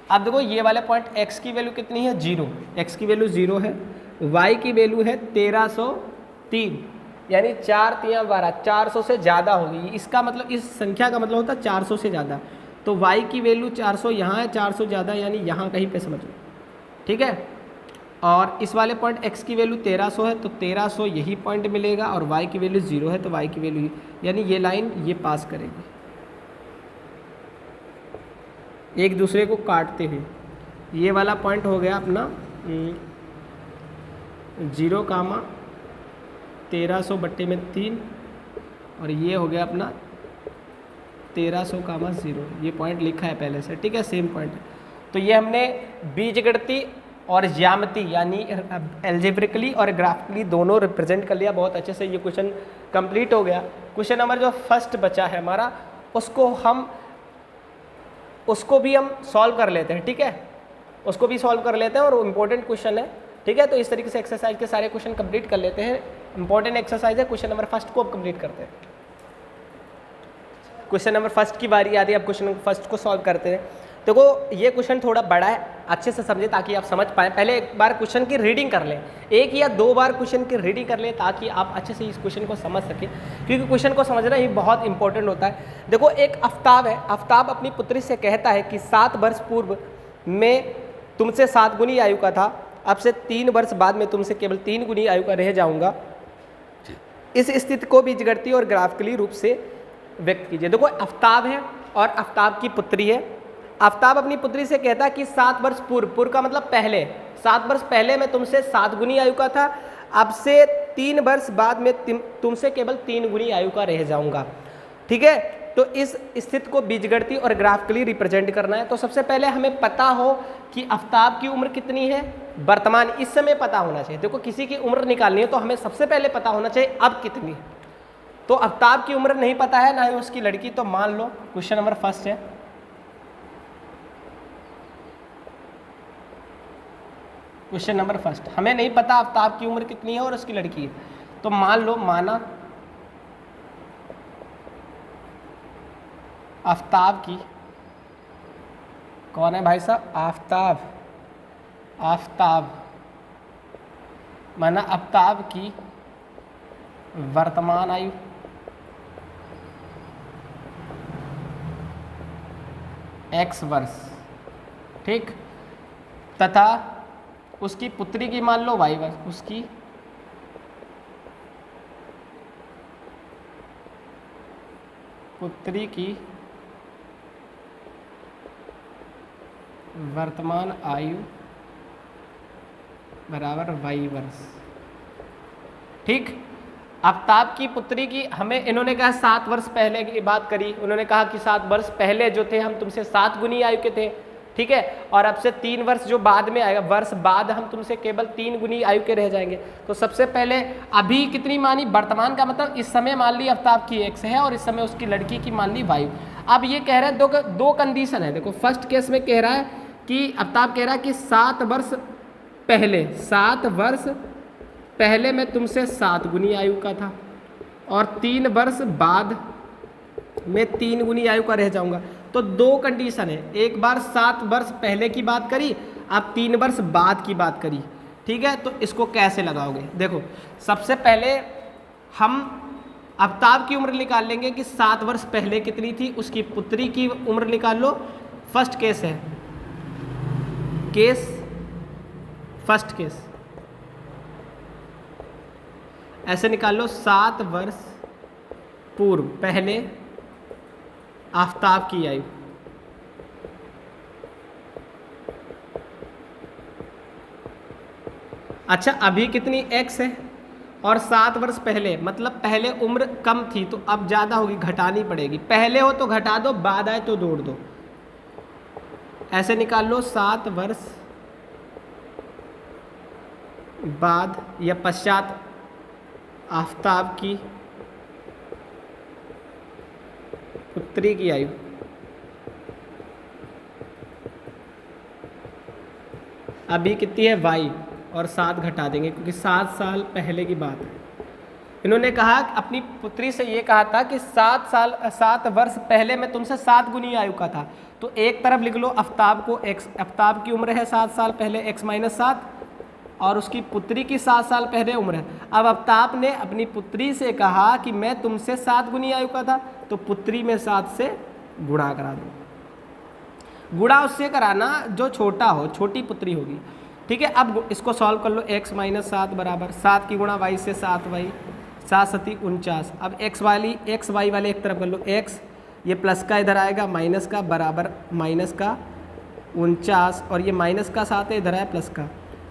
अब देखो ये वाले पॉइंट x की वैल्यू कितनी है 0, x की वैल्यू 0 है, y की वैल्यू है 1303, यानी 4 3 12, 400 से ज़्यादा होगी। इसका मतलब, इस संख्या का मतलब होता है 400 से ज़्यादा। तो y की वैल्यू 400 यहाँ है, 400 ज़्यादा, यानी यहाँ कहीं पे समझ लो। ठीक है, और इस वाले पॉइंट x की वैल्यू 1300 है, तो 1300 यही पॉइंट मिलेगा, और y की वैल्यू 0 है, तो y की वैल्यू, यानी ये लाइन ये पास करेगी एक दूसरे को काटते हुए। ये वाला पॉइंट हो गया अपना 0, 1300/3, और ये हो गया अपना 1300, 0। ये पॉइंट लिखा है पहले से, ठीक है, सेम पॉइंट है। तो ये हमने बीजगणितीय और ज्यामिति यानी एल्जेब्रिकली और ग्राफिकली दोनों रिप्रेजेंट कर लिया बहुत अच्छे से। ये क्वेश्चन कंप्लीट हो गया। क्वेश्चन नंबर जो फर्स्ट बचा है हमारा, उसको भी हम सॉल्व कर लेते हैं। ठीक है, उसको भी सॉल्व कर लेते हैं, और इम्पोर्टेंट क्वेश्चन है। ठीक है, तो इस तरीके से एक्सरसाइज के सारे क्वेश्चन कंप्लीट कर लेते हैं। इंपॉर्टेंट एक्सरसाइज है, क्वेश्चन नंबर फर्स्ट को अब कंप्लीट करते हैं। क्वेश्चन नंबर फर्स्ट की बारी आती है, अब क्वेश्चन नंबर फर्स्ट को सॉल्व करते हैं। देखो ये क्वेश्चन थोड़ा बड़ा है, अच्छे से समझे ताकि आप समझ पाएँ। पहले एक बार क्वेश्चन की रीडिंग कर लें, 1 या 2 बार क्वेश्चन की रीडिंग कर लें, ताकि आप अच्छे से इस क्वेश्चन को समझ सकें, क्योंकि क्वेश्चन को समझना ही बहुत इंपॉर्टेंट होता है। देखो एक आफ्ताब है, आफ्ताब अपनी पुत्री से कहता है कि 7 वर्ष पूर्व में तुमसे 7 गुनी आयु का था, अब से 3 वर्ष बाद में तुमसे केवल 3 गुनी आयु का रह जाऊंगा। इस स्थिति को बीजगणितीय और ग्राफिकली रूप से व्यक्त कीजिए। देखो आफ्ताब है और आफ्ताब की पुत्री है। आफ्ताब अपनी पुत्री से कहता है कि 7 वर्ष पूर्व का मतलब पहले, 7 वर्ष पहले मैं तुमसे 7 गुनी आयु का था, अब से 3 वर्ष बाद में तुमसे केवल 3 गुनी आयु का रह जाऊंगा। ठीक है, तो इस स्थिति को बीजगणितीय और ग्राफिकली रिप्रेजेंट करना है। तो सबसे पहले हमें पता हो कि आफ्ताब की उम्र कितनी है, वर्तमान इस समय पता होना चाहिए। देखो किसी की उम्र निकालनी है तो हमें सबसे पहले पता होना चाहिए अब कितनी है। तो आफ्ताब की उम्र नहीं पता है, ना ही उसकी लड़की, तो मान लो क्वेश्चन नंबर फर्स्ट है, क्वेश्चन नंबर फर्स्ट हमें नहीं पता आफ्ताब की उम्र कितनी है और उसकी लड़की है, तो मान लो, माना आफ्ताब की, कौन है भाई साहब, आफ्ताब, आफ्ताब माना आफ्ताब की वर्तमान आयु, x वर्ष, ठीक, तथा उसकी पुत्री की मान लो y वर्ष, उसकी पुत्री की वर्तमान आयु बराबर y वर्ष, ठीक। आफ्ताब की पुत्री की हमें इन्होंने कहा 7 वर्ष पहले की बात करी, उन्होंने कहा कि 7 वर्ष पहले जो थे हम तुमसे 7 गुनी आयु के थे, ठीक है, और अब से 3 वर्ष जो बाद में आएगा, वर्ष बाद हम तुमसे केवल 3 गुनी आयु के रह जाएंगे। तो सबसे पहले अभी कितनी मानी, वर्तमान का मतलब इस समय मान ली आफ्ताब की x है और इस समय उसकी लड़की की मान ली y। अब ये कह रहे हैं दो कंडीशन है। देखो फर्स्ट केस में कह रहा है कि आफ्ताब कह रहा है कि 7 वर्ष पहले मैं तुमसे 7 गुनी आयु का था और 3 वर्ष बाद मैं 3 गुनी आयु का रह जाऊंगा। तो 2 कंडीशन है, एक बार 7 वर्ष पहले की बात करी, अब 3 वर्ष बाद की बात करी, ठीक है। तो इसको कैसे लगाओगे, देखो सबसे पहले हम आफ्ताब की उम्र निकाल लेंगे कि 7 वर्ष पहले कितनी थी, उसकी पुत्री की उम्र निकाल लो। फर्स्ट केस है, फर्स्ट केस ऐसे निकाल लो, 7 वर्ष पूर्व पहले आफ्ताब की आयु, अच्छा अभी कितनी x है, और 7 वर्ष पहले मतलब पहले उम्र कम थी तो अब ज़्यादा होगी, घटानी पड़ेगी, पहले हो तो घटा दो, बाद आए तो जोड़ दो। ऐसे निकाल लो 7 वर्ष बाद या पश्चात आफ्ताब की पुत्री की आयु, अभी कितनी है y, और 7 घटा देंगे क्योंकि 7 साल पहले की बात है। इन्होंने कहा अपनी पुत्री से ये कहा था कि 7 वर्ष पहले मैं तुमसे 7 गुनी आयु का था। तो एक तरफ लिख लो आफ्ताब को x, आफ्ताब की उम्र है 7 साल पहले x - 7 और उसकी पुत्री की 7 साल पहले उम्र है। अब आफ्ताब ने अपनी पुत्री से कहा कि मैं तुमसे 7 गुनी आयु का था, तो पुत्री में 7 से गुणा करा दो। गुणा उससे कराना जो छोटा हो, छोटी पुत्री होगी, ठीक है। अब इसको सॉल्व कर लो, x - 7 बराबर 7 की गुणा y से 7y, 7 7 49। अब x y वाले एक तरफ कर लो, x ये प्लस का इधर आएगा, माइनस का बराबर माइनस का 49 और ये माइनस का 7 है, इधर आया प्लस का,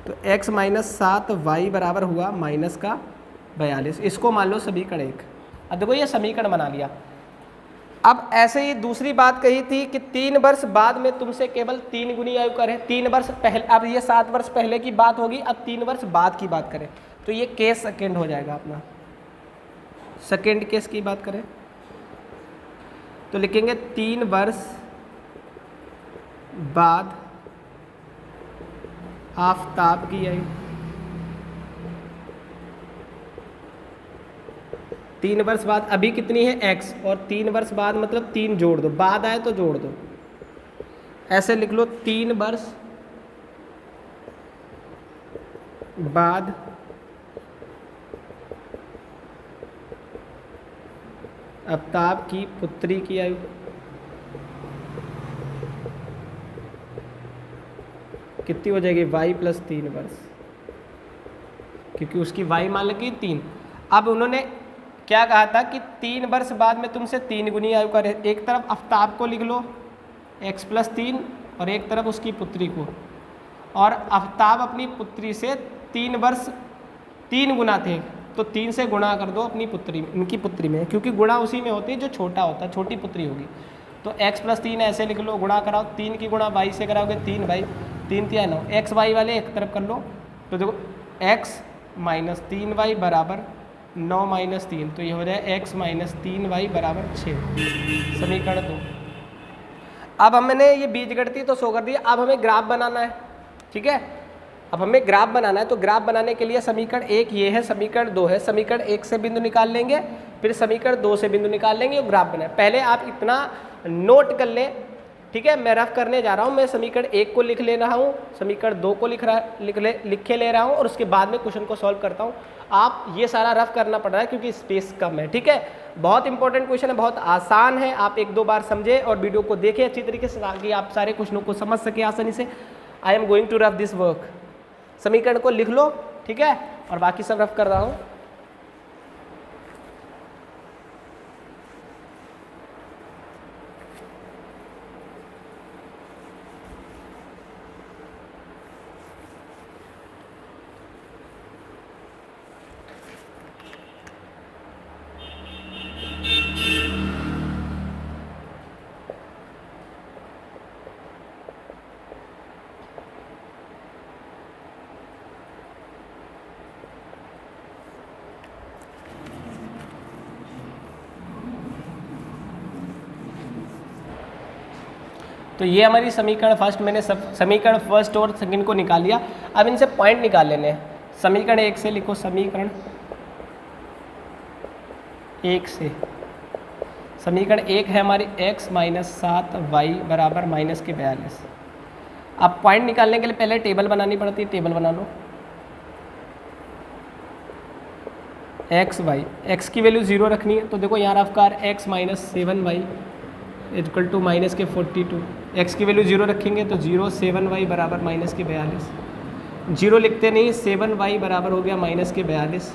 तो x - 7y बराबर हुआ माइनस का 42। इसको मान लो समीकरण 1। अब देखो ये समीकरण बना लिया। अब ऐसे ही दूसरी बात कही थी कि 3 वर्ष बाद में तुमसे केवल 3 गुनी आयु करें, 3 वर्ष पहले, अब ये 7 वर्ष पहले की बात होगी, अब 3 वर्ष बाद की बात करें, तो ये केस सेकेंड हो जाएगा अपना। सेकेंड केस की बात करें तो लिखेंगे 3 वर्ष बाद आफ्ताब की आयु, 3 वर्ष बाद अभी कितनी है x, और 3 वर्ष बाद मतलब 3 जोड़ दो, बाद आए तो जोड़ दो, ऐसे लिख लो 3 वर्ष बाद आफ्ताब की पुत्री की आयु, कितनी हो जाएगी y + 3 वर्ष, क्योंकि उसकी y मान लगी 3। अब उन्होंने क्या कहा था कि 3 वर्ष बाद में तुमसे 3 गुनी आयु का, एक तरफ आफ्ताब को लिख लो x + 3 और एक तरफ उसकी पुत्री को, और आफ्ताब अपनी पुत्री से 3 वर्ष 3 गुना थे तो 3 से गुणा कर दो अपनी पुत्री में, इनकी पुत्री में, क्योंकि गुणा उसी में होती है जो छोटा होता है, छोटी पुत्री होगी। तो x + 3 ऐसे लिख लो, गुणा कराओ, 3 की गुणा y से कराओगे 3 y, 3 × 9, x y वाले एक तरफ कर लो, तो देखो x - 3y बराबर 9 - 3, तो ये हो जाए x - 3y बराबर 6, समीकरण 2। अब हमने ये बीजगणितीय तो शो कर दिया, अब हमें ग्राफ बनाना है, ठीक है। अब हमें ग्राफ बनाना है, तो ग्राफ बनाने के लिए समीकरण 1 ये है, समीकरण 2 है, समीकरण 1 से बिंदु निकाल लेंगे, फिर समीकरण 2 से बिंदु निकाल लेंगे और ग्राफ बनाए। पहले आप इतना नोट कर लें, ठीक है। मैं रफ करने जा रहा हूँ, मैं समीकरण 1 को लिख ले रहा हूँ, समीकरण 2 को लिखे ले रहा हूँ और उसके बाद में क्वेश्चन को सॉल्व करता हूँ। आप ये सारा रफ करना पड़ रहा है क्योंकि स्पेस कम है, ठीक है। बहुत इंपॉर्टेंट क्वेश्चन है, बहुत आसान है, आप एक दो बार समझे और वीडियो को देखें अच्छी तरीके से ताकि आप सारे क्वेश्चनों को समझ सके आसानी से। I am going to rough this work. समीकरण को लिख लो, ठीक है, और बाकी सब रफ कर रहा हूँ। तो ये हमारी समीकरण फर्स्ट, मैंने समीकरण फर्स्ट और सेकंड को निकाल लिया। अब इनसे पॉइंट निकाल लेने हैं। समीकरण 1 से लिखो, समीकरण 1 से, समीकरण 1 है हमारी x माइनस 7y बराबर माइनस के 42। अब पॉइंट निकालने के लिए पहले टेबल बनानी पड़ती है, टेबल बना लो। एक्स वाई, एक्स की वैल्यू 0 रखनी है, तो देखो यहाँ रफ कार x minus 7y equal to minus के 42। एक्स की वैल्यू 0 रखेंगे तो 0 7y बराबर माइनस के 42। 0 लिखते नहीं, 7y बराबर हो गया माइनस के 42।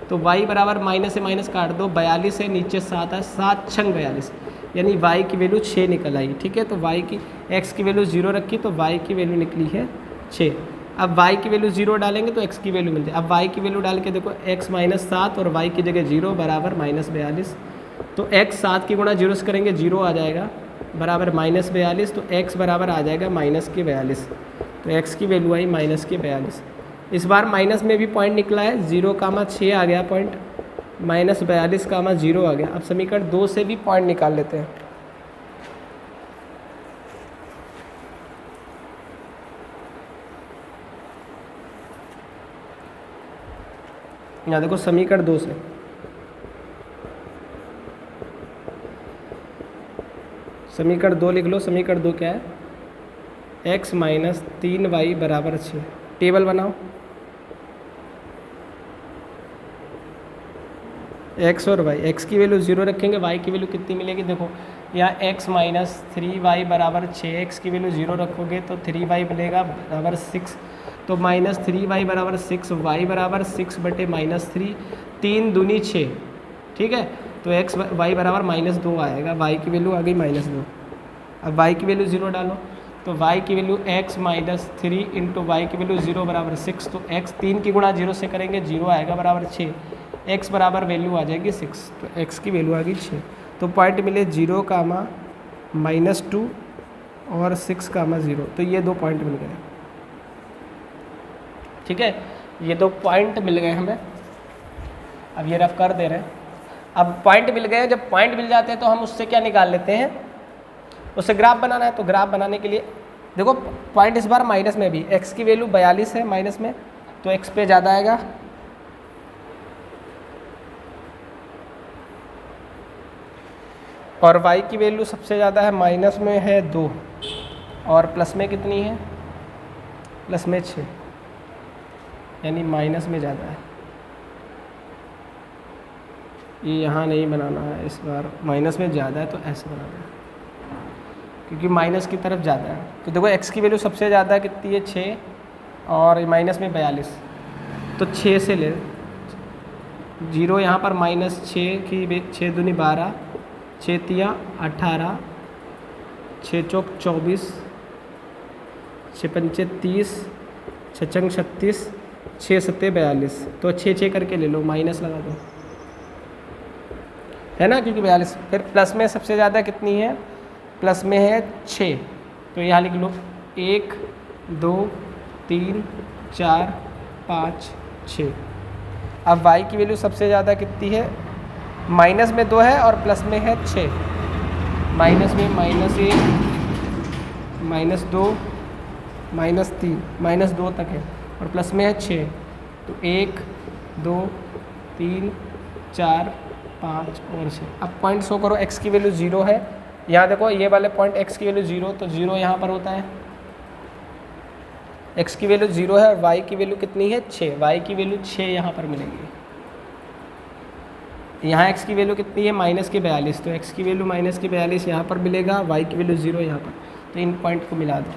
तो y बराबर माइनस से माइनस काट दो, 42 है, नीचे 7 है, 7 छंग 42, यानी y की वैल्यू 6 निकल आई, ठीक है। तो y की, x की वैल्यू 0 रखी तो y की वैल्यू निकली है 6। अब y की वैल्यू 0 डालेंगे तो x की वैल्यू मिलती है। अब y की वैल्यू डाल के देखो, x माइनस 7 और y की जगह 0 बराबर माइनस 42। तो x 7 की गुणा 0 से करेंगे 0 आ जाएगा बराबर माइनस 42। तो x बराबर आ जाएगा माइनस के 42। तो x की वैल्यू आई माइनस के 42। इस बार माइनस में भी पॉइंट निकला है, 0,6 आ गया पॉइंट, माइनस 42,0 आ गया। अब समीकरण 2 से भी पॉइंट निकाल लेते हैं। यहाँ देखो समीकरण 2 से, समीकरण 2 लिख लो। समीकरण 2 क्या है, x माइनस 3y बराबर 6। टेबल बनाओ, x और y, x की वैल्यू 0 रखेंगे, y की वैल्यू कितनी मिलेगी, देखो यहाँ x माइनस 3y बराबर 6, x की वैल्यू 0 रखोगे तो 3y मिलेगा बराबर 6। तो माइनस 3y बराबर 6, y बराबर 6 बटे माइनस 3, 3 दूनी 6, ठीक है। तो x y बराबर माइनस 2 आएगा, y की वैल्यू आ गई माइनस 2। अब y की वैल्यू 0 डालो, तो y की value x minus 3 into y की वैल्यू 0 बराबर 6। तो x 3 की गुणा 0 से करेंगे 0 आएगा बराबर 6, x बराबर वैल्यू आ जाएगी 6। तो x की वैल्यू आ गई 6। तो पॉइंट मिले 0, -2 और 6, 0। तो ये 2 पॉइंट मिल गए, ठीक है, ये 2 पॉइंट मिल गए हमें। अब ये रफ कर दे रहे हैं। अब पॉइंट मिल गए, जब पॉइंट मिल जाते हैं तो हम उससे क्या निकाल लेते हैं, उससे ग्राफ बनाना है। तो ग्राफ बनाने के लिए देखो, पॉइंट इस बार माइनस में भी, x की वैल्यू 42 है माइनस में, तो x पे ज़्यादा आएगा, और y की वैल्यू सबसे ज़्यादा है, माइनस में है 2, और प्लस में कितनी है, प्लस में 6, यानी माइनस में ज़्यादा है। ये यहाँ नहीं बनाना है, इस बार माइनस में ज़्यादा है तो ऐसे बनाना है, क्योंकि माइनस की तरफ ज़्यादा है। तो देखो x की वैल्यू सबसे ज़्यादा है, कितनी है, 6, और माइनस में 42। तो 6 से ले 0, यहाँ पर माइनस 6 की 6 दूनी 12, 6 तिया 18, 6 चौक 24, 6 पंचे 30, 6 चंग 36, 6 सत्ते 42। तो 6 करके ले लो, माइनस लगा दो, है ना, क्योंकि 42। फिर प्लस में सबसे ज़्यादा कितनी है, प्लस में है 6। तो यहाँ लिख लो 1, 2, 3, 4, 5, 6। अब y की वैल्यू सबसे ज़्यादा कितनी है, माइनस में 2 है और प्लस में है 6। माइनस में -1, -2, -3, -2 तक है, और प्लस में है 6। तो 1, 2, 3, 4, 5 और 6। अब पॉइंट शो करो, x की वैल्यू 0 है, यहाँ देखो ये वाले पॉइंट x की वैल्यू 0, तो 0 यहाँ पर होता है, x की वैल्यू 0 है और y की वैल्यू कितनी है 6, y की वैल्यू 6 यहाँ पर मिलेंगी। यहाँ x की वैल्यू कितनी है -42, तो x की वैल्यू -42 यहाँ पर मिलेगा, y की वैल्यू 0 यहाँ पर, तो इन पॉइंट को मिला दो।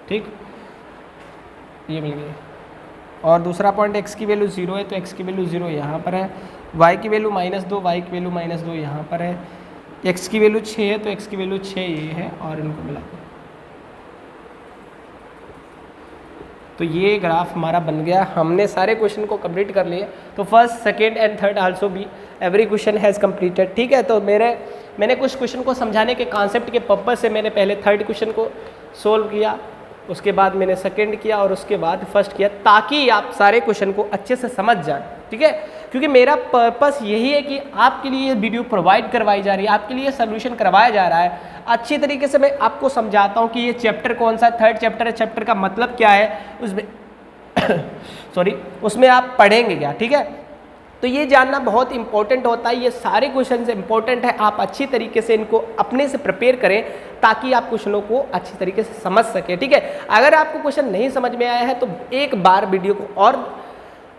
ठीक, ये मिल गया। और दूसरा पॉइंट x की वैल्यू 0 है, तो x की वैल्यू 0 यहाँ पर है, y की वैल्यू -2, y की वैल्यू -2 यहाँ पर है, x की वैल्यू 6 है, तो x की वैल्यू 6 ये है, और इनको मिला दो। तो ये ग्राफ हमारा बन गया। हमने सारे क्वेश्चन को कंप्लीट कर लिए। तो first, second and third also be every question has completed. ठीक है, तो मैंने कुछ क्वेश्चन को समझाने के कॉन्सेप्ट के पर्पज से मैंने पहले थर्ड क्वेश्चन को सोल्व किया, उसके बाद मैंने सेकंड किया और उसके बाद फर्स्ट किया, ताकि आप सारे क्वेश्चन को अच्छे से समझ जाएं। ठीक है, क्योंकि मेरा पर्पस यही है कि आपके लिए वीडियो प्रोवाइड करवाई जा रही है, आपके लिए सोल्यूशन करवाया जा रहा है। अच्छी तरीके से मैं आपको समझाता हूं कि ये चैप्टर कौन सा, थर्ड चैप्टर है, चैप्टर का मतलब क्या है उसमें सॉरी उसमें आप पढ़ेंगे क्या। ठीक है, तो ये जानना बहुत इंपॉर्टेंट होता है। ये सारे क्वेश्चन इंपॉर्टेंट है, आप अच्छी तरीके से इनको अपने से प्रिपेयर करें ताकि आप क्वेश्चनों को अच्छी तरीके से समझ सकें। ठीक है, अगर आपको क्वेश्चन नहीं समझ में आया है तो एक बार वीडियो को और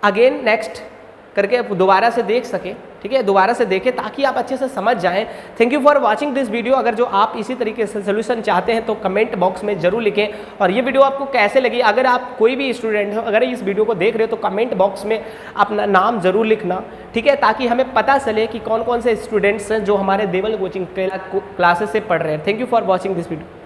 अगेन नेक्स्ट करके दोबारा से देख सकें। ठीक है, दोबारा से देखें ताकि आप अच्छे से समझ जाएं। Thank you for watching this video. अगर जो आप इसी तरीके से सोल्यूशन चाहते हैं तो कमेंट बॉक्स में जरूर लिखें, और ये वीडियो आपको कैसे लगी। अगर आप कोई भी स्टूडेंट हो, अगर इस वीडियो को देख रहे हो तो कमेंट बॉक्स में अपना नाम जरूर लिखना। ठीक है, ताकि हमें पता चले कि कौन कौन से स्टूडेंट्स हैं जो हमारे देवल कोचिंग क्लासेस से पढ़ रहे हैं। Thank you for watching this video.